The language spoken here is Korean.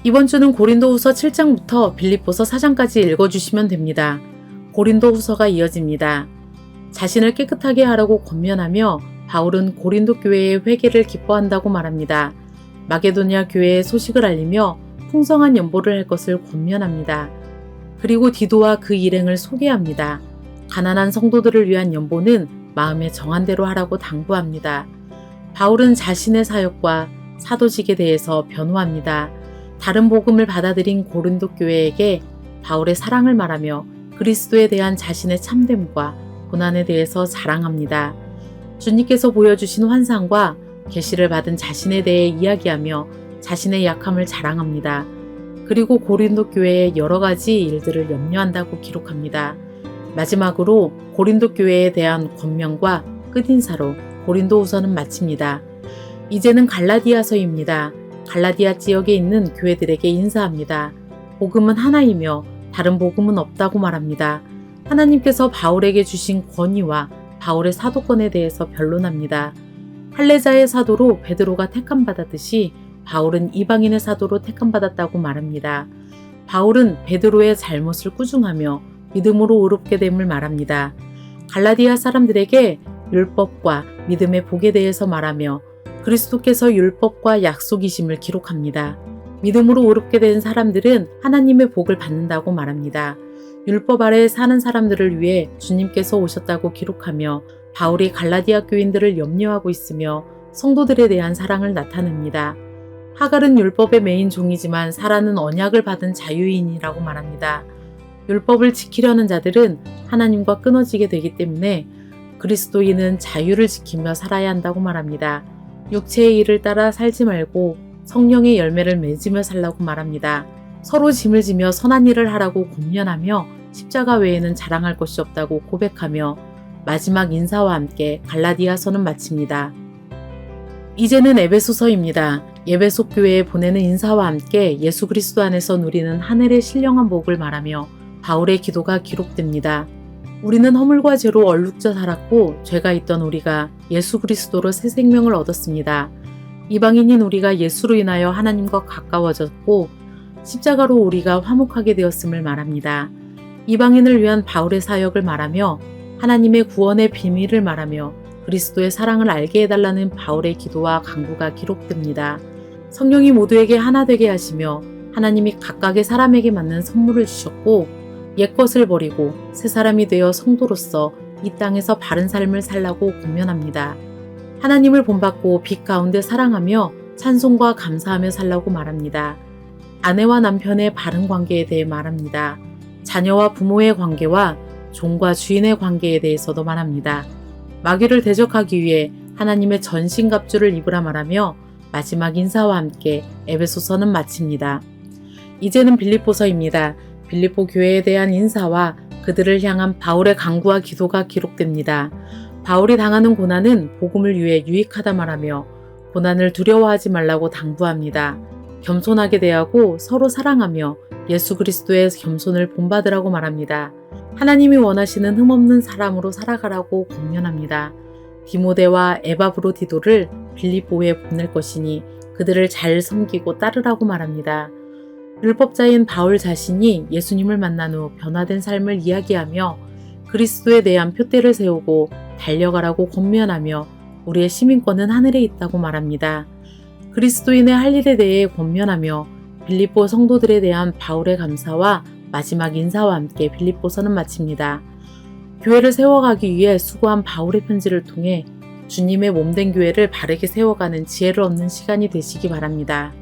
이번 주는 고린도후서 7장부터 빌립보서 4장까지 읽어주시면 됩니다. 고린도후서가 이어집니다. 자신을 깨끗하게 하라고 권면하며 바울은 고린도 교회의 회개를 기뻐한다고 말합니다. 마게도냐 교회의 소식을 알리며 풍성한 연보를 할 것을 권면합니다. 그리고 디도와 그 일행을 소개합니다. 가난한 성도들을 위한 연보는 마음에 정한 대로 하라고 당부합니다. 바울은 자신의 사역과 사도직에 대해서 변호합니다. 다른 복음을 받아들인 고린도 교회에게 바울의 사랑을 말하며 그리스도에 대한 자신의 참됨과 고난에 대해서 자랑합니다. 주님께서 보여주신 환상과 계시를 받은 자신에 대해 이야기하며 자신의 약함을 자랑합니다. 그리고 고린도 교회의 여러 가지 일들을 염려한다고 기록합니다. 마지막으로 고린도 교회에 대한 권면과 끝인사로 고린도후서는 마칩니다. 이제는 갈라디아서입니다. 갈라디아 지역에 있는 교회들에게 인사합니다. 복음은 하나이며 다른 복음은 없다고 말합니다. 하나님께서 바울에게 주신 권위와 바울의 사도권에 대해서 변론합니다. 할례자의 사도로 베드로가 택함받았듯이 바울은 이방인의 사도로 택함받았다고 말합니다. 바울은 베드로의 잘못을 꾸중하며 믿음으로 의롭게 됨을 말합니다. 갈라디아 사람들에게 율법과 믿음의 복에 대해서 말하며 그리스도께서 율법과 약속이심을 기록합니다. 믿음으로 의롭게 된 사람들은 하나님의 복을 받는다고 말합니다. 율법 아래에 사는 사람들을 위해 주님께서 오셨다고 기록하며 바울이 갈라디아 교인들을 염려하고 있으며 성도들에 대한 사랑을 나타냅니다. 하갈은 율법의 메인 종이지만 사라는 언약을 받은 자유인이라고 말합니다. 율법을 지키려는 자들은 하나님과 끊어지게 되기 때문에 그리스도인은 자유를 지키며 살아야 한다고 말합니다. 육체의 일을 따라 살지 말고 성령의 열매를 맺으며 살라고 말합니다. 서로 짐을 지며 선한 일을 하라고 권면하며 십자가 외에는 자랑할 것이 없다고 고백하며 마지막 인사와 함께 갈라디아서는 마칩니다. 이제는 에베소서입니다. 에베소 교회에 보내는 인사와 함께 예수 그리스도 안에서 누리는 하늘의 신령한 복을 말하며 바울의 기도가 기록됩니다. 우리는 허물과 죄로 얼룩져 살았고 죄가 있던 우리가 예수 그리스도로 새 생명을 얻었습니다. 이방인인 우리가 예수로 인하여 하나님과 가까워졌고 십자가로 우리가 화목하게 되었음을 말합니다. 이방인을 위한 바울의 사역을 말하며 하나님의 구원의 비밀을 말하며 그리스도의 사랑을 알게 해달라는 바울의 기도와 간구가 기록됩니다. 성령이 모두에게 하나 되게 하시며 하나님이 각각의 사람에게 맞는 선물을 주셨고 옛것을 버리고 새 사람이 되어 성도로서 이 땅에서 바른 삶을 살라고 권면합니다. 하나님을 본받고 빛 가운데 사랑하며 찬송과 감사하며 살라고 말합니다. 아내와 남편의 바른 관계에 대해 말합니다. 자녀와 부모의 관계와 종과 주인의 관계에 대해서도 말합니다. 마귀를 대적하기 위해 하나님의 전신갑주를 입으라 말하며 마지막 인사와 함께 에베소서는 마칩니다. 이제는 빌립보서입니다. 빌립보 교회에 대한 인사와 그들을 향한 바울의 간구와 기도가 기록됩니다. 바울이 당하는 고난은 복음을 위해 유익하다 말하며 고난을 두려워하지 말라고 당부합니다. 겸손하게 대하고 서로 사랑하며 예수 그리스도의 겸손을 본받으라고 말합니다. 하나님이 원하시는 흠없는 사람으로 살아가라고 권면합니다. 디모데와 에바브로디도를 빌립보에 보낼 것이니 그들을 잘 섬기고 따르라고 말합니다. 율법자인 바울 자신이 예수님을 만난 후 변화된 삶을 이야기하며 그리스도에 대한 표대를 세우고 달려가라고 권면하며 우리의 시민권은 하늘에 있다고 말합니다. 그리스도인의 할 일에 대해 권면하며 빌립보 성도들에 대한 바울의 감사와 마지막 인사와 함께 빌립보서는 마칩니다. 교회를 세워가기 위해 수고한 바울의 편지를 통해 주님의 몸된 교회를 바르게 세워가는 지혜를 얻는 시간이 되시기 바랍니다.